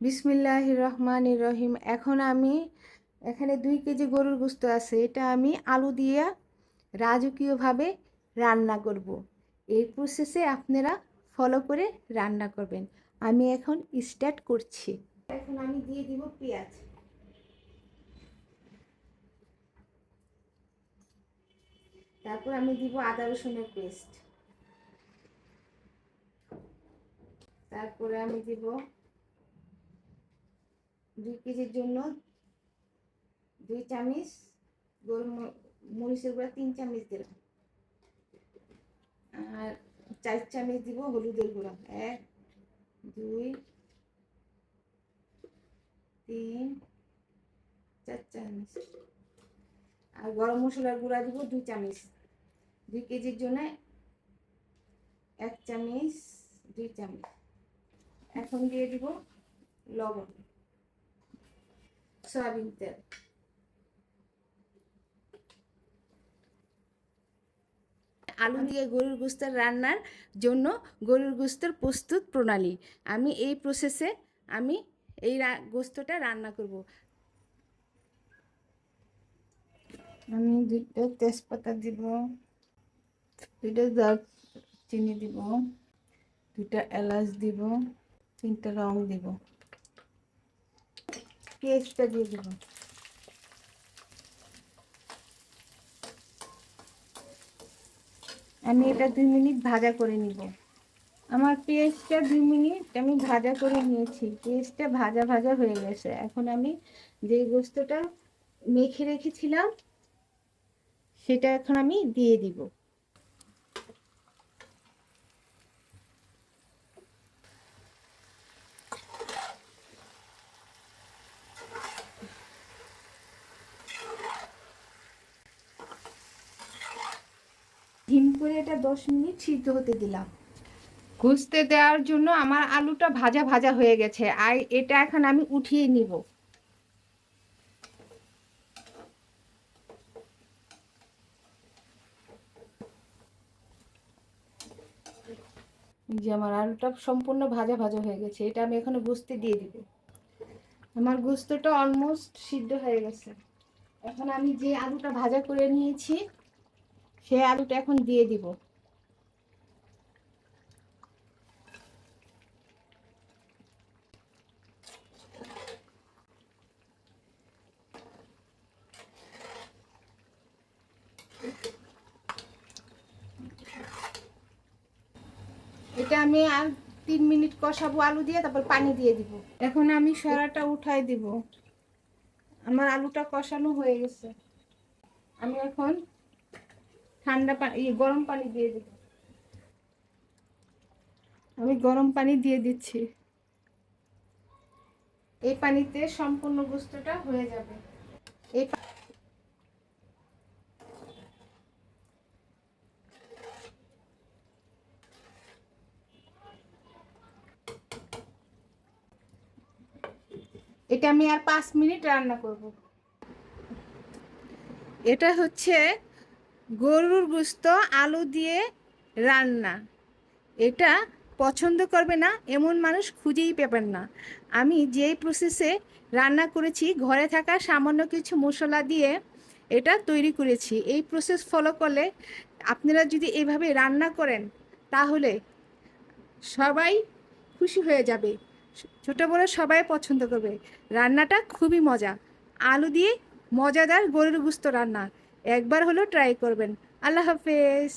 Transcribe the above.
বিসমিল্লাহির রহমানির রহিম। এখন আমি এখানে 2 কেজি গরুর গোশত আছে, এটা আমি আলু দিয়ে রাজকীয়ভাবে রান্না করব। এই প্রসেসে আপনারা ফলো করে রান্না করবেন। আমি এখন স্টার্ট করছি। এখন আমি দিয়ে দিব পেঁয়াজ, তারপর আমি দিব আদা রসুনের পেস্ট, তারপরে আমি দিব 2 কেজির জন্য 2 চামচ মরিচের গুঁড়া, 3 চামচ দিলাম, আর 4 চামচ দিব হলুদের গুঁড়া, 1 2 3 4 চামচ, আর গরম মশলার গুঁড়া দিব 2 চামচ। 2 কেজির জন্য 1 চামচ, 2 চামচ। এখন দিয়ে দিব লবণ, সয়াবিন তেল, আলু দিয়ে গরুর গোশতের রান্নার জন্য গরুর গোশতের প্রস্তুত প্রণালী। আমি এই প্রসেসে আমি এই গোশতটা রান্না করব। আমি 2টা তেজপাতা দিব, 2টা দারচিনি দিব, 2টা এলাচ দিব, 3টা লং দিব, পেঁয়াজটা দিয়ে দিব। আমি এটা 2 মিনিট ভাজা করে নিব। আমার পেঁয়াজটা 2 মিনিট আমি ভাজা করে নিয়েছি, পেঁয়াজটা ভাজা ভাজা হয়ে গেছে। এখন আমি যে গোশতটা মেখে রেখেছিলাম সেটা এখন আমি দিয়ে দিব। ডিম করে এটা 10 মিনিট সিদ্ধ হতে দিলাম। ঘুষতে দেওয়ার জন্য আমার আলুটা ভাজা ভাজা হয়ে গেছে, আর এটা এখন আমি উঠিয়ে নিব। যে আমার আলুটা সম্পূর্ণ ভাজা ভাজা হয়ে গেছে, এটা আমি এখন গোশতে দিয়ে দিব। আমার গোশতটা অলমোস্ট সিদ্ধ হয়ে গেছে। এখন আমি যে আলুটা ভাজা করে নিয়েছি সেই আলুটা এখন দিয়ে দিব। এটা আমি আর 3 মিনিট কষাবো আলু দিয়ে, তারপর পানি দিয়ে দিব। এখন আমি সরাটা উঠাই দিব। আমার আলুটা কষানো হয়ে গেছে। আমি এখন ঠান্ডা পানি, গরম পানি দিয়ে দিব। আমি গরম পানি দিয়ে দিচ্ছি। এই পানিতে সম্পূর্ণ গোশতটা হয়ে যাবে। এই এটা আমি আর 5 মিনিট রান্না করব। এটা হচ্ছে গরুর গোশত আলু দিয়ে রান্না। এটা পছন্দ করবে না এমন মানুষ খুঁজেই পাবেন না। আমি যেই প্রসেসে রান্না করেছি, ঘরে থাকা সামান্য কিছু মশলা দিয়ে এটা তৈরি করেছি। এই প্রসেস ফলো করলে আপনারা যদি এভাবে রান্না করেন তাহলে সবাই খুশি হয়ে যাবে, ছোটো বড়ো সবাই পছন্দ করবে। রান্নাটা খুবই মজা, আলু দিয়ে মজাদার গরুর গোশত রান্না। একবার হলেও ট্রাই করবেন। আল্লাহ হাফেজ।